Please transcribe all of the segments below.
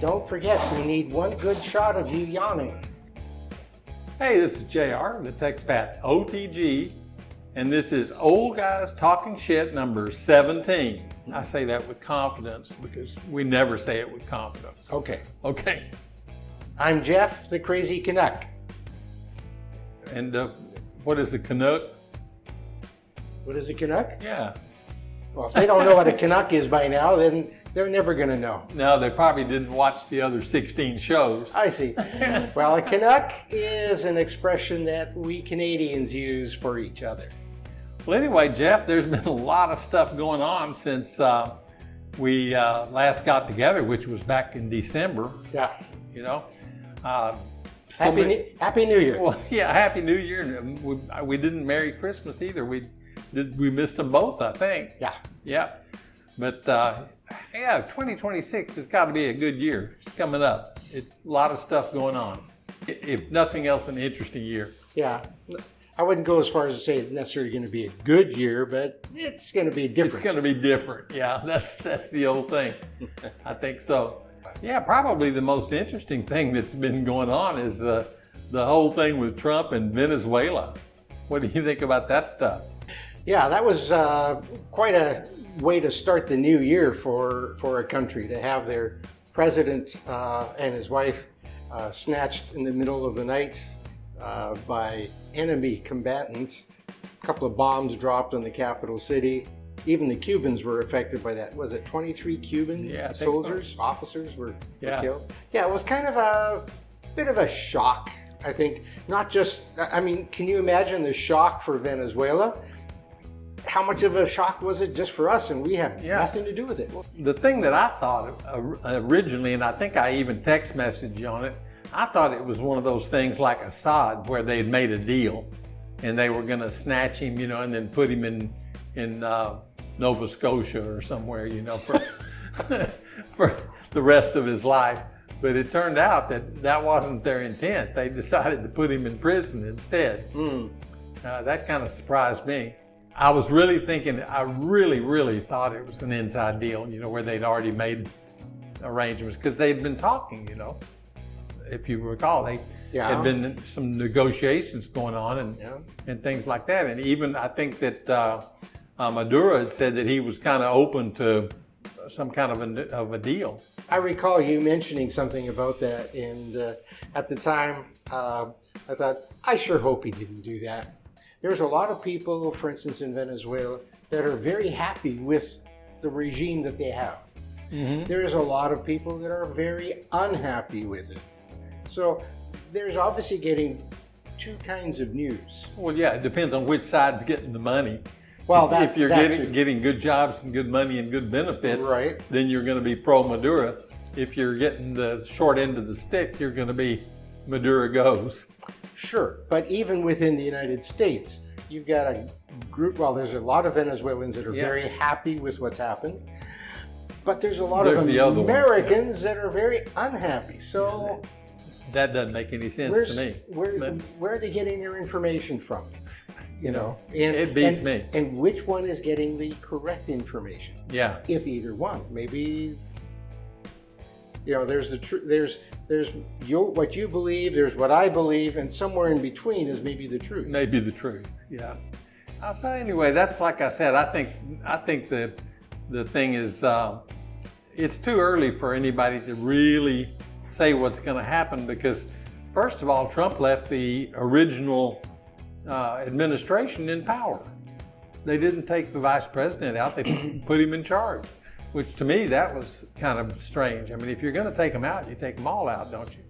don't forget, we need one good shot of you yawning. Hey, this is JR, the TechSpat OTG, and this is Old Guys Talking Shit number 17. I say that with confidence because we never say it with confidence. Okay. Okay. I'm Jeff, the Crazy Canuck. And what is a Canuck? What is a Canuck? Yeah. Well, if they don't know what a Canuck is by now, then they're never going to know. No, they probably didn't watch the other 16 shows. I see. Well, a Canuck is an expression that we Canadians use for each other. Well, anyway, Jeff, there's been a lot of stuff going on since we last got together, which was back in December. Yeah. You know. Happy New Year. Well, yeah, Happy New Year. We didn't Merry Christmas either. We missed them both, I think. Yeah. Yeah. But yeah, 2026 has got to be a good year. It's coming up. It's a lot of stuff going on. If nothing else, an interesting year. Yeah. I wouldn't go as far as to say it's necessarily going to be a good year, but it's going to be different. It's going to be different. Yeah, that's the old thing. I think so. Yeah, probably the most interesting thing that's been going on is the whole thing with Trump and Venezuela. What do you think about that stuff? Yeah, that was quite a way to start the new year for a country, to have their president and his wife snatched in the middle of the night by enemy combatants. A couple of bombs dropped on the capital city. Even the Cubans were affected by that. Was it 23 Cuban soldiers, officers were killed? Yeah, it was kind of a bit of a shock, I think. Not just, I mean, can you imagine the shock for Venezuela? How much of a shock was it just for us? And we have nothing to do with it. The thing that I thought originally, and I think I even text messaged you on it, I thought it was one of those things like Assad, where they'd made a deal and they were going to snatch him, you know, and then put him in Nova Scotia or somewhere, you know, for for the rest of his life. But it turned out that wasn't their intent. They decided to put him in prison instead. That kind of surprised me. I was really thinking, I really thought it was an inside deal, you know, where they'd already made arrangements, because they'd been talking, you know. If you recall, they had been some negotiations going on and things like that. And even I think that Maduro had said that he was kind of open to some kind of a deal. I recall you mentioning something about that, and at the time I thought, I sure hope he didn't do that. There's a lot of people, for instance, in Venezuela, that are very happy with the regime that they have. There's a lot of people that are very unhappy with it. So there's obviously getting two kinds of news. Well, yeah, it depends on which side's getting the money. Well, if you're getting good jobs and good money and good benefits, then you're going to be pro-Maduro. If you're getting the short end of the stick, you're going to be Maduro goes. Sure, but even within the United States, you've got a group, well, there's a lot of Venezuelans that are very happy with what's happened, but there's a lot of Americans that are very unhappy. So that doesn't make any sense to me. Where are they getting their information from? You know, it beats me. And which one is getting the correct information? Yeah. If either one, maybe, you know, there's what you believe, there's what I believe, and somewhere in between is maybe the truth. Maybe the truth. Yeah. So anyway, that's like I said. I think the thing is, it's too early for anybody to really say what's going to happen, because first of all, Trump left the original administration in power. They didn't take the vice president out, they put him in charge, which to me, that was kind of strange. I mean, if you're going to take them out, you take them all out, don't you?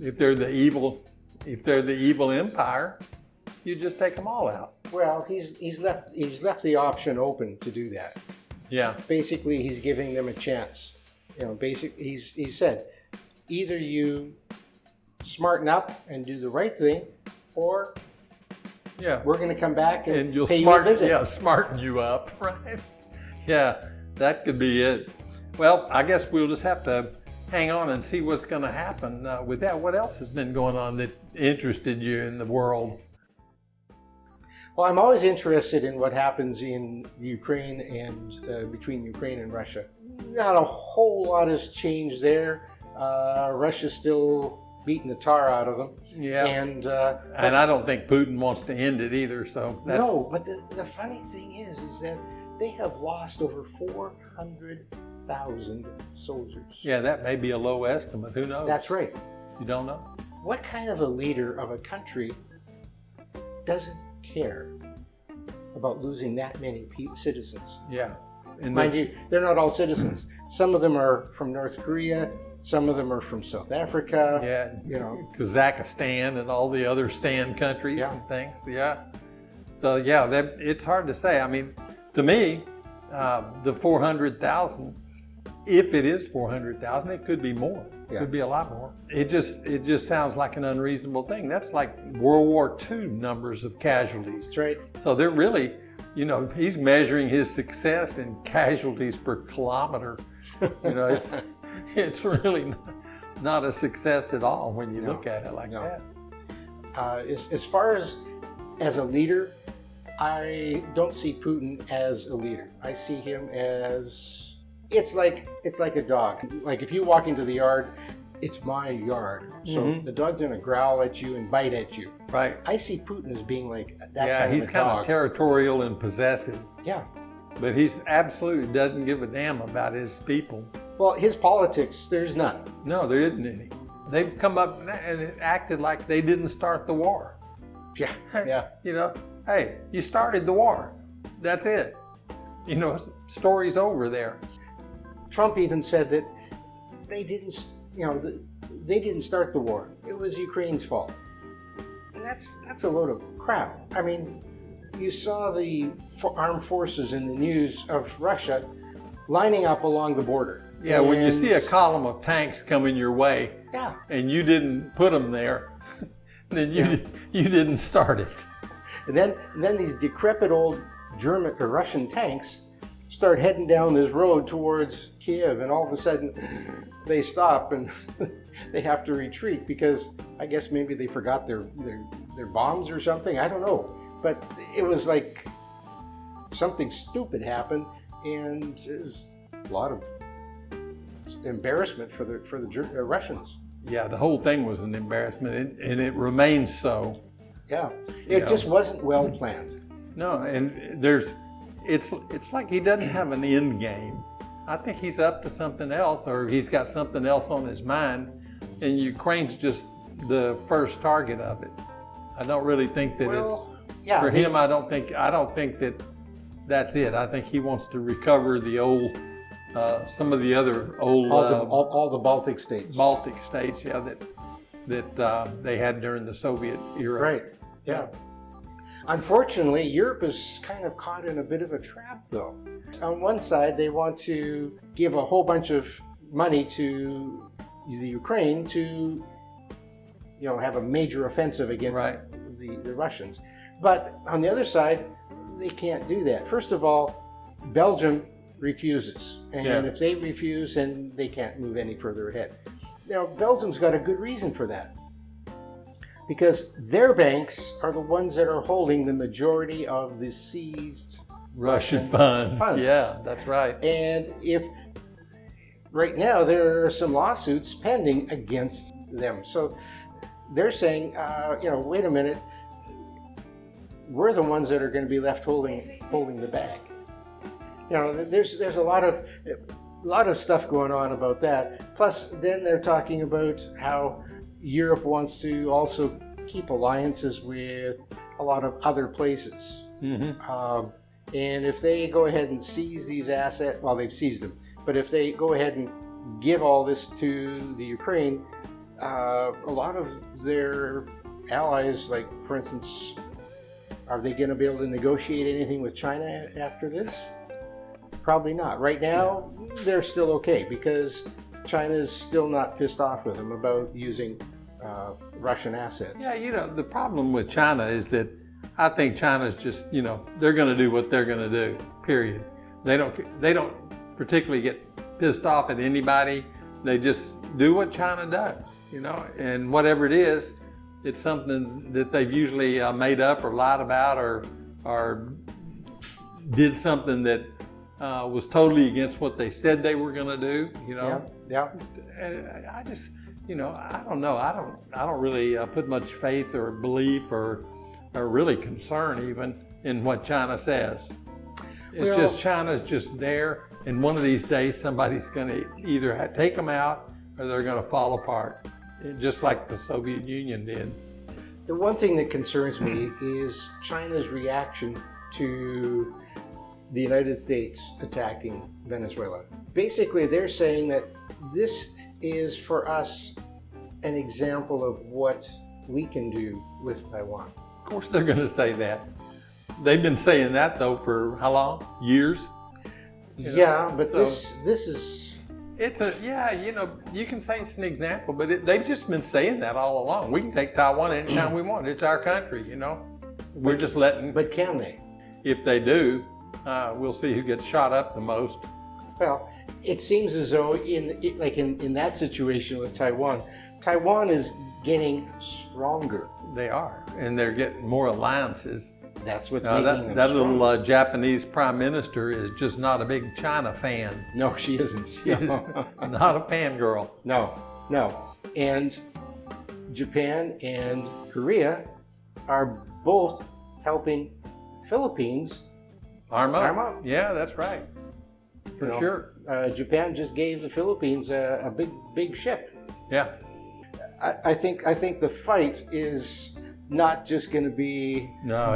If they're the evil empire, you just take them all out. Well, he's left the option open to do that. Yeah. Basically, he's giving them a chance. You know, he said, either you smarten up and do the right thing, or we're going to come back and you'll pay you a visit. Yeah, smarten you up, right? Yeah, that could be it. Well, I guess we'll just have to hang on and see what's going to happen with that. What else has been going on that interested you in the world? Well, I'm always interested in what happens in Ukraine and between Ukraine and Russia. not a whole lot has changed there. Russia's still beating the tar out of them. Yeah. And I don't think Putin wants to end it either. So that's... No, but the funny thing is that they have lost over 400,000 soldiers. Yeah, that may be a low estimate. Who knows? That's right. You don't know? What kind of a leader of a country doesn't care about losing that many citizens? Yeah. And Mind you, they're not all citizens. Some of them are from North Korea. Some of them are from South Africa. Yeah, you know, Kazakhstan and all the other Stan countries and things. Yeah. So yeah, it's hard to say. I mean, to me, the 400,000, if it is 400,000, it could be more. It could be a lot more. It just sounds like an unreasonable thing. That's like World War II numbers of casualties. That's right. So they're really, he's measuring his success in casualties per kilometer. It's really not a success at all when you look at it like that. As far as a leader, I don't see Putin as a leader. I see him as, it's like a dog. Like if you walk into the yard, it's my yard. So the dog's gonna growl at you and bite at you. Right. I see Putin as being like that. Yeah, he's kind of territorial and possessive. Yeah. But he's absolutely doesn't give a damn about his people. Well, his politics, there's none. No, there isn't any. They've come up and acted like they didn't start the war. Yeah, yeah. Hey, you started the war. That's it. Story's over there. Trump even said that they didn't start the war. It was Ukraine's fault. And that's a load of crap. I mean, you saw the armed forces in the news of Russia lining up along the border. Yeah, when you see a column of tanks coming your way, and you didn't put them there, then you didn't start it. And then these decrepit old German or Russian tanks start heading down this road towards Kiev, and all of a sudden they stop and they have to retreat because I guess maybe they forgot their bombs or something. I don't know, but it was like something stupid happened, and it was a lot of embarrassment for the Russians. Yeah, the whole thing was an embarrassment, and it remains so. Yeah, it just wasn't well planned. No, and it's like he doesn't have an end game. I think he's up to something else, or he's got something else on his mind, and Ukraine's just the first target of it. I don't really think that for him. I don't think that that's it. I think he wants to recover the old. Some of the other old all the Baltic states. Baltic states, that they had during the Soviet era. Right. Yeah. Unfortunately, Europe is kind of caught in a bit of a trap, though. On one side, they want to give a whole bunch of money to the Ukraine to, have a major offensive against the Russians. But on the other side, they can't do that. First of all, Belgium refuses, and if they refuse, then they can't move any further ahead. Now, Belgium's got a good reason for that, because their banks are the ones that are holding the majority of the seized Russian funds. Yeah, that's right. And if right now there are some lawsuits pending against them, so they're saying, wait a minute, we're the ones that are going to be left holding the bag. There's a lot of stuff going on about that. Plus, then they're talking about how Europe wants to also keep alliances with a lot of other places. And if they go ahead and seize these assets, well, they've seized them, but if they go ahead and give all this to the Ukraine, a lot of their allies, like for instance, are they going to be able to negotiate anything with China after this? Probably not. Right now, they're still okay because China's still not pissed off with them about using Russian assets. Yeah, the problem with China is that I think China's just, they're going to do what they're going to do, period. They don't particularly get pissed off at anybody. They just do what China does, and whatever it is, it's something that they've usually made up or lied about or did something that was totally against what they said they were going to do, you know. Yeah. And I just, you know, I don't know. I don't really put much faith or belief or really concern even in what China says. It's just China's just there, and one of these days somebody's going to either take them out or they're going to fall apart, just like the Soviet Union did. The one thing that concerns me is China's reaction to the United States attacking Venezuela. Basically, they're saying that this is for us an example of what we can do with Taiwan. Of course they're going to say that. They've been saying that though for how long? Years? Yeah, but so this is... It's you know, you can say it's an example, but they've just been saying that all along. We can take Taiwan anytime we want. It's our country, you know. We're just letting... But can they? If they do, we'll see who gets shot up the most. Well, it seems as though in that situation with Taiwan, Taiwan is getting stronger. They are, and they're getting more alliances. That's what's making them that strong. little Japanese prime minister is just not a big China fan. No, she isn't. She is not a fangirl. No. And Japan and Korea are both helping Philippines arm up. Arm up. Yeah, that's right. For sure. Japan just gave the Philippines a big ship. Yeah. I think the fight is not just going to be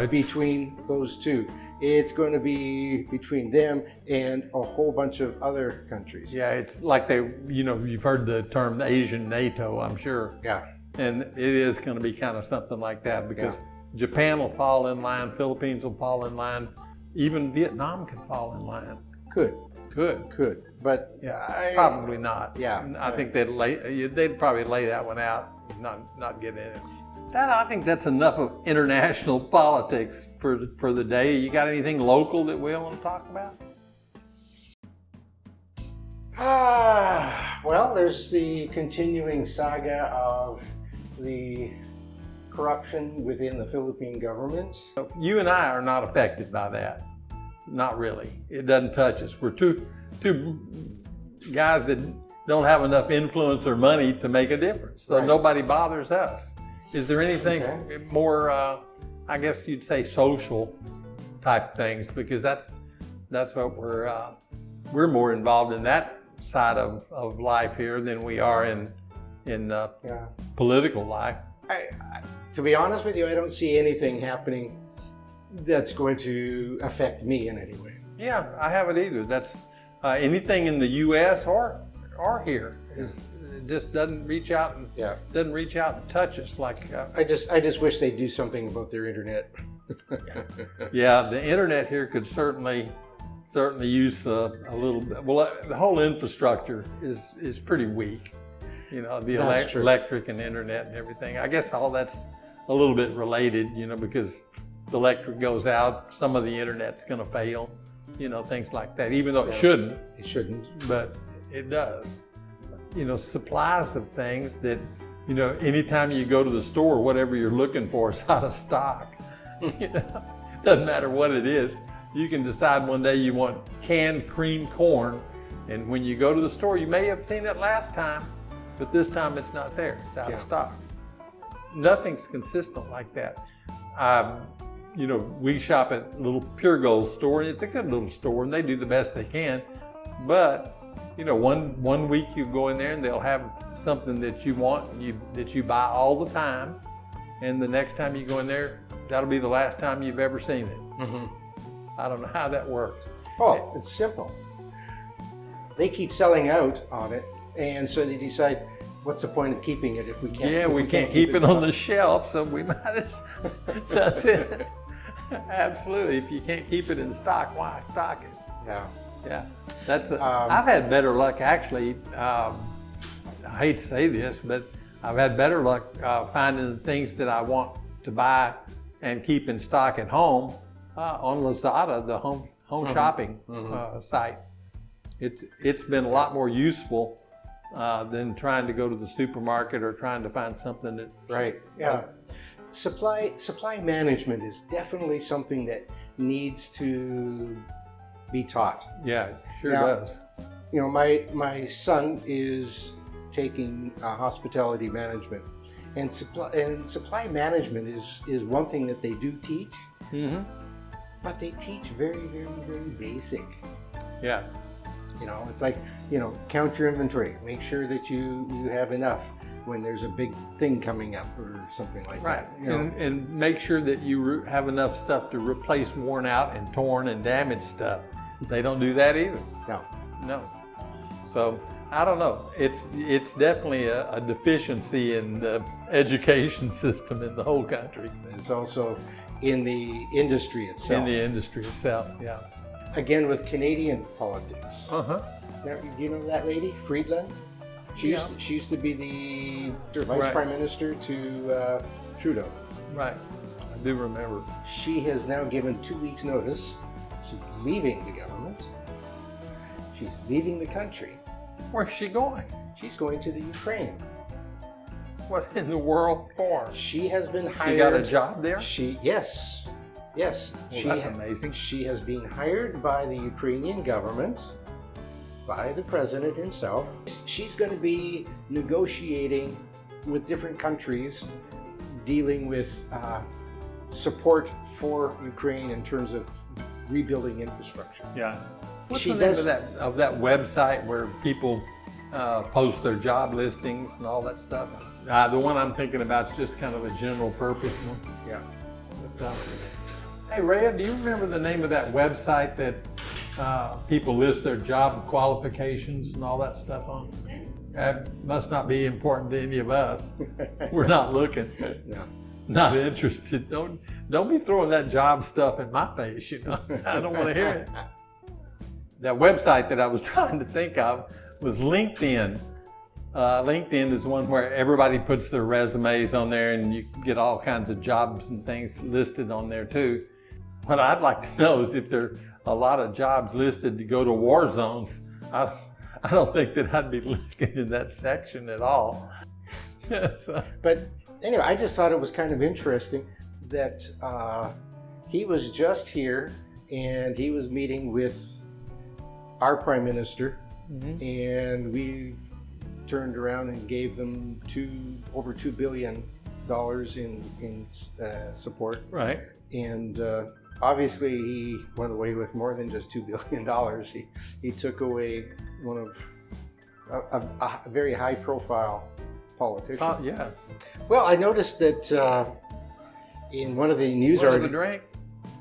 between those two. It's going to be between them and a whole bunch of other countries. Yeah, it's like you've heard the term Asian NATO, I'm sure. Yeah. And it is going to be kind of something like that because Japan will fall in line, Philippines will fall in line, even Vietnam can fall in line. Could. But probably not. Yeah. I think they'd probably lay that one out, not get in it. I think that's enough of international politics for the day. You got anything local that we want to talk about? Well, there's the continuing saga of the corruption within the Philippine government. You and I are not affected by that. Not really. It doesn't touch us. We're two guys that don't have enough influence or money to make a difference. So nobody bothers us. Is there anything more, I guess you'd say social type things, because that's what we're more involved in that side of life here than we are in political life. To be honest with you, I don't see anything happening that's going to affect me in any way. Yeah, I haven't either. That's anything in the U.S. or here just doesn't reach out and touch us like. I just wish they'd do something about their internet. Yeah, the internet here could certainly use a little bit. Well, the whole infrastructure is pretty weak. You know, the electric and internet and everything. I guess all that's a little bit related. You know, because the electric goes out, some of the internet's going to fail. You know, things like that. Even though it shouldn't. It shouldn't, but it does. You know, supplies of things that, you know, anytime you go to the store, whatever you're looking for is out of stock. You know, doesn't matter what it is. You can decide one day you want canned cream corn, and when you go to the store, you may have seen it last time, but this time it's not there. It's out of stock. Nothing's consistent like that. You know, we shop at a little Pure Gold store, and it's a good little store, and they do the best they can. But you know, one week you go in there and they'll have something that you want, that you buy all the time, and the next time you go in there, that'll be the last time you've ever seen it. Mm-hmm. I don't know how that works. Oh, it's simple. They keep selling out on it, and so they decide, what's the point of keeping it if we can't? Yeah, we can't keep it on the shelf, so we might as that's it. Absolutely. If you can't keep it in stock, why stock it? Yeah. That's I've had better luck actually. I hate to say this, but I've had better luck finding the things that I want to buy and keep in stock at home on Lazada, the home shopping site. It's been a lot more useful than trying to go to the supermarket or trying to find something that. Right. Yeah. Supply management is definitely something that needs to be taught. Yeah, it sure Now, does. You know, my son is taking hospitality management, and supply management is one thing that they do teach, but they teach very, very, very basic. Yeah. You know, it's like, you know, count your inventory, make sure that you have enough when there's a big thing coming up or something like that. You know? And make sure that you have enough stuff to replace worn out and torn and damaged stuff. They don't do that either. No. So I don't know. It's definitely a deficiency in the education system in the whole country. It's also in the industry itself. In the industry itself, yeah. Again, with Canadian politics. Uh-huh. Now, do you know that lady, Friedland? She used to be the vice prime minister to Trudeau. Right, I do remember. She has now given 2 weeks' notice. She's leaving the government. She's leaving the country. Where's she going? She's going to the Ukraine. What in the world for? She has been hired. She got a job there? Yes. Well, that's amazing. She has been hired by the Ukrainian government, by the president himself. She's going to be negotiating with different countries, dealing with support for Ukraine in terms of rebuilding infrastructure. Yeah. What's the name of that website where people post their job listings and all that stuff? The one I'm thinking about is just kind of a general purpose one. Yeah. But, hey, Rhea, do you remember the name of that website that people list their job qualifications and all that stuff on? That must not be important to any of us. We're not looking. No. Not interested. Don't be throwing that job stuff in my face, you know. I don't want to hear it. That website that I was trying to think of was LinkedIn. LinkedIn is one where everybody puts their resumes on there and you get all kinds of jobs and things listed on there too. What I'd like to know is if there are a lot of jobs listed to go to war zones. I don't think that I'd be looking in that section at all. So. But anyway, I just thought it was kind of interesting that he was just here and he was meeting with our prime minister, and we turned around and gave them over $2 billion in support. Right. And obviously he went away with more than just $2 billion. He took away one of a very high profile politician. Yeah. Well, I noticed that in one of the news Order the articles. drink?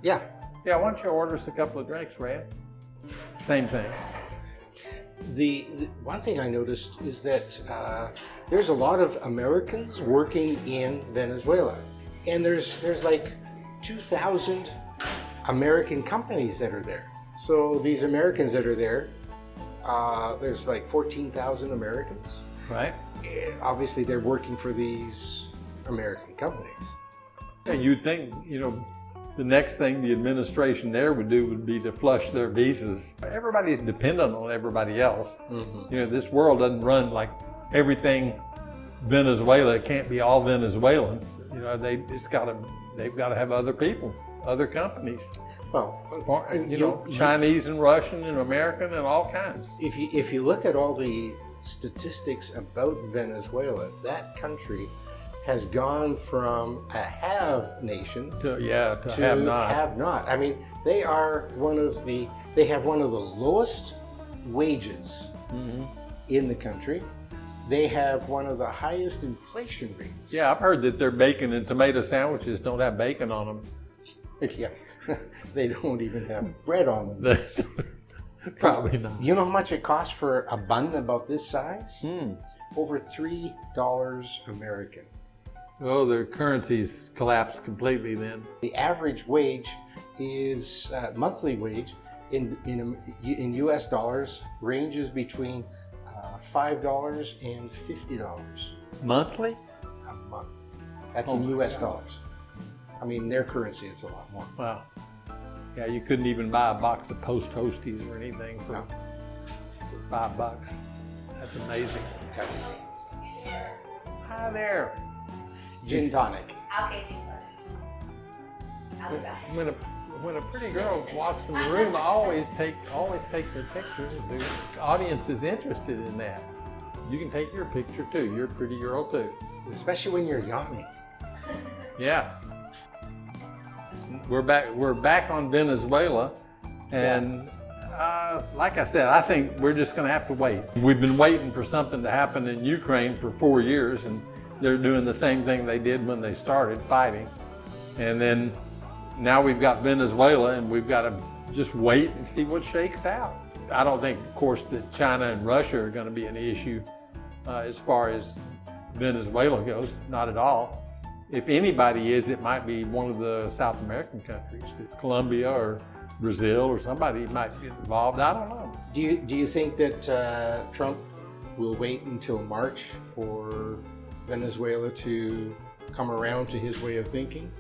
Yeah. Yeah, why don't you order us a couple of drinks, Ray? Same thing. The one thing I noticed is that there's a lot of Americans working in Venezuela, and there's like 2,000 American companies that are there. So these Americans that are there, there's like 14,000 Americans. Right. And obviously, they're working for these American companies. Yeah, you'd think, you know, the next thing the administration there would do would be to flush their visas. Everybody's dependent on everybody else. You know, this world doesn't run like everything Venezuela. It can't be all Venezuelan. You know, they've got to have other people, other companies. Well, you know, Chinese and Russian and American and all kinds. If you look at all the statistics about Venezuela, that country has gone from a have nation to have not. I mean, they have one of the lowest wages in the country. They have one of the highest inflation rates. Yeah, I've heard that their bacon and tomato sandwiches don't have bacon on them. Yeah, they don't even have bread on them. Probably not. You know how much it costs for a bun about this size? Over $3 American. Oh, their currencies collapsed completely then. The average wage is monthly wage in U.S. dollars ranges between $5 and $50 monthly. A month. That's in U.S. dollars. I mean, their currency, it's a lot more. Wow. Yeah, you couldn't even buy a box of Post Toasties or anything for $5. That's amazing. Okay. Hi there. Gin tonic. Okay, gin tonic. I'll be back. when a pretty girl walks in the room, I always take their picture. The audience is interested in that. You can take your picture too. You're a pretty girl too. Especially when you're yawning. Yeah. We're back on Venezuela, and like I said, I think we're just going to have to wait. We've been waiting for something to happen in Ukraine for 4 years, and they're doing the same thing they did when they started fighting. And then now we've got Venezuela, and we've got to just wait and see what shakes out. I don't think, of course, that China and Russia are going to be an issue as far as Venezuela goes, not at all. If anybody is, it might be one of the South American countries, Colombia or Brazil or somebody might get involved. I don't know. Do you think that Trump will wait until March for Venezuela to come around to his way of thinking?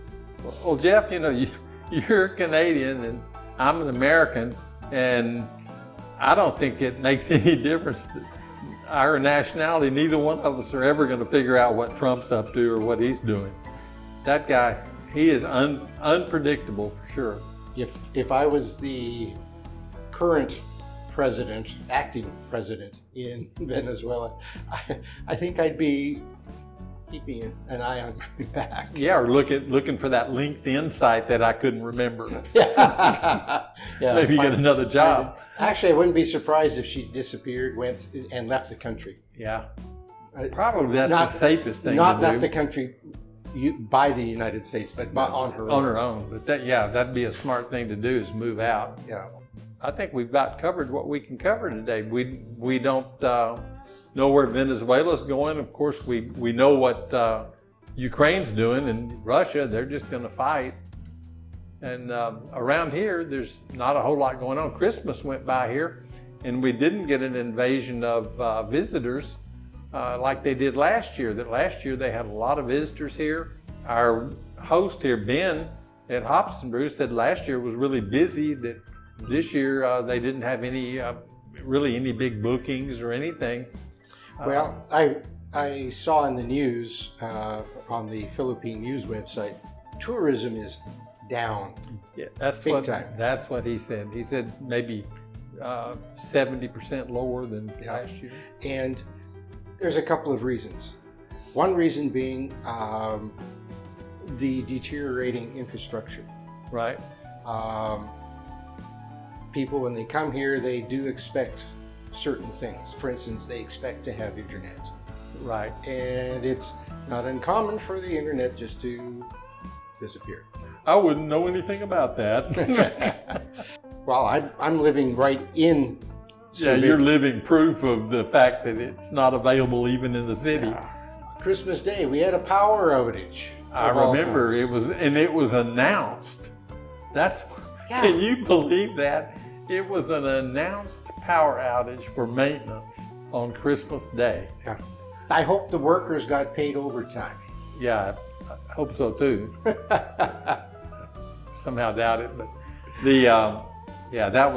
Well, Jeff, you know, you're Canadian and I'm an American, and I don't think it makes any difference. Our nationality, neither one of us are ever going to figure out what Trump's up to or what he's doing. That guy, he is unpredictable for sure. If I was the current president, acting president in Venezuela, I think I'd be keeping an eye on my back. Yeah, or looking for that LinkedIn site that I couldn't remember. Yeah, maybe get another job. Actually, I wouldn't be surprised if she disappeared, went and left the country. Yeah, probably that's the safest thing to do. Not left the country by the United States, but on her own. On her own. But that'd be a smart thing to do, is move out. Yeah. I think we've got covered what we can cover today. We don't know where Venezuela's going. Of course, we know what Ukraine's doing, and Russia, they're just going to fight. And around here, there's not a whole lot going on. Christmas went by here, and we didn't get an invasion of visitors like they did last year. That last year they had a lot of visitors here. Our host here, Ben, at Hops and Brew, said last year was really busy, that this year they didn't have any big bookings or anything. Well, I saw in the news on the Philippine news website, tourism is down. Yeah, that's what he said. He said maybe 70% lower than last year. And there's a couple of reasons. One reason being the deteriorating infrastructure. Right. People, when they come here, they do expect certain things. For instance, they expect to have internet. Right. And it's not uncommon for the internet just to disappear. I wouldn't know anything about that. Well, I'm living right in. Yeah, you're living proof of the fact that it's not available even in the city. Christmas Day, we had a power outage. I remember it was announced. Can you believe that? It was an announced power outage for maintenance on Christmas Day. Yeah. I hope the workers got paid overtime. Yeah, I hope so too. Somehow doubt it, but that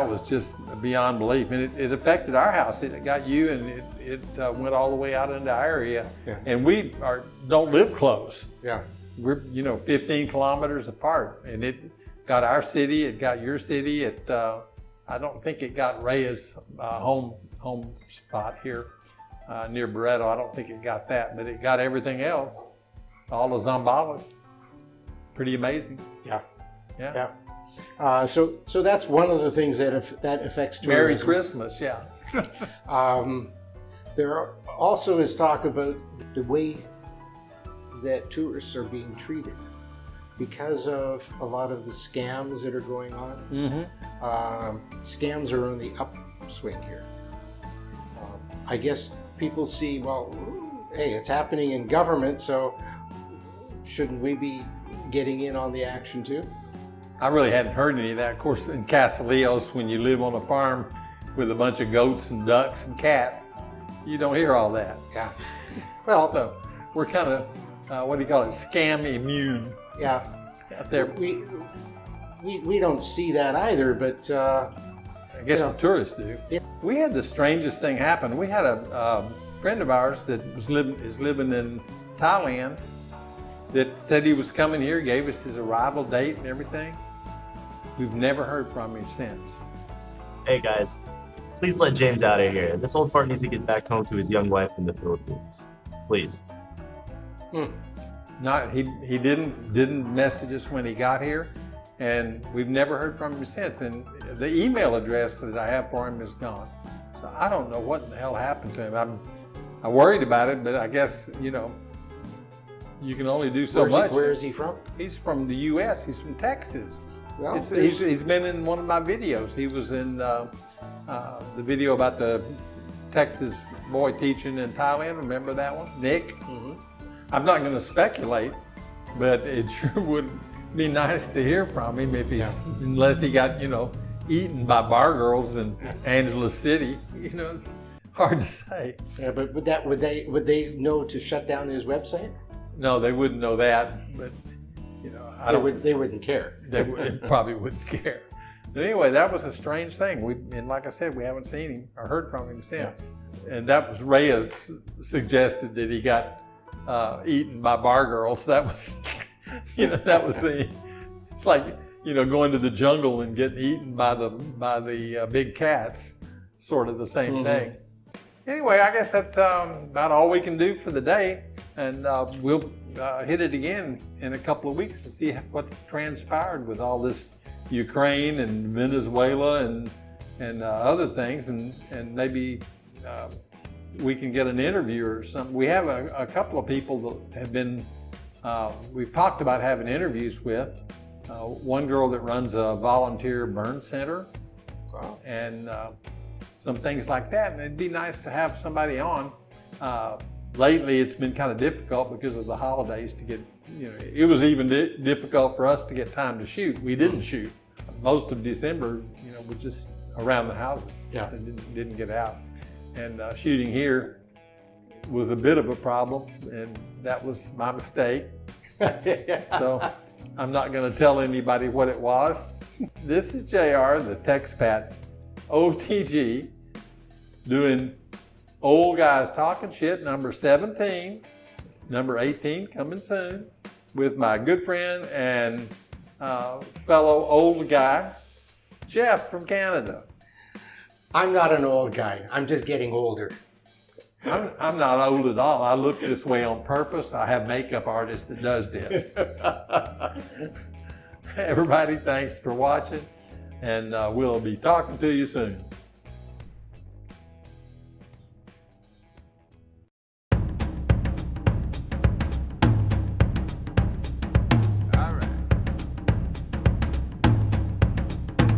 was just beyond belief, and it affected our house. It got you, and it went all the way out into our area, and we don't live close. Yeah, we're 15 kilometers apart, and it got our city, it got your city. I don't think it got Rhea's home spot here near Barreto. I don't think it got that, but it got everything else. All the Zambalas. Pretty amazing. Yeah. So that's one of the things that affects tourism. Merry Christmas, yeah. There also is talk about the way that tourists are being treated because of a lot of the scams that are going on. Mm-hmm. Scams are on the upswing here. I guess people see, well, hey, it's happening in government, so shouldn't we be getting in on the action too? I really hadn't heard any of that. Of course, in Casalillos, when you live on a farm with a bunch of goats and ducks and cats, you don't hear all that. Yeah. Well, so we're kind of, what do you call it, scam immune. Yeah. Out there. We don't see that either, but I guess the tourists do. Yeah. We had the strangest thing happen. We had a friend of ours that is living in Thailand that said he was coming here, gave us his arrival date and everything. We've never heard from him since. Hey guys, please let James out of here. This old fart needs to get back home to his young wife in the Philippines. Please. Not he didn't message us when he got here, and we've never heard from him since. And the email address that I have for him is gone. So I don't know what the hell happened to him. I'm worried about it, but I guess you can only do so much. Where is he from? He's from the U.S. He's from Texas. Well, He's been in one of my videos. He was in the video about the Texas boy teaching in Thailand. Remember that one, Nick? Mm-hmm. I'm not going to speculate, but it sure would be nice to hear from him if he's, unless he got, eaten by bar girls in Angeles City. Hard to say. Yeah, but would they know to shut down his website? No, they wouldn't know that, but They wouldn't care. They probably wouldn't care. But anyway, that was a strange thing. And like I said, we haven't seen him or heard from him since. Yeah. And that was Reyes suggested that he got eaten by bar girls. That was, it's like, going to the jungle and getting eaten by the big cats, sort of the same thing. Anyway, I guess that's about all we can do for the day. And we'll hit it again in a couple of weeks to see what's transpired with all this Ukraine and Venezuela and other things, and maybe we can get an interview or something. We have a couple of people that have been, we've talked about having interviews with. One girl that runs a volunteer burn center, and some things like that. And it'd be nice to have somebody on. Lately, it's been kind of difficult because of the holidays to get, it was even difficult for us to get time to shoot. We didn't shoot. Most of December, was just around the houses. Yeah. So didn't get out. And shooting here was a bit of a problem, and that was my mistake. So I'm not going to tell anybody what it was. This is JR, the TechSpat OTG, doing Old Guys Talking Shit, number 17, number 18 coming soon, with my good friend and fellow old guy, Jeff from Canada. I'm not an old guy. I'm just getting older. I'm not old at all. I look this way on purpose. I have makeup artist that does this. Everybody, thanks for watching, and we'll be talking to you soon.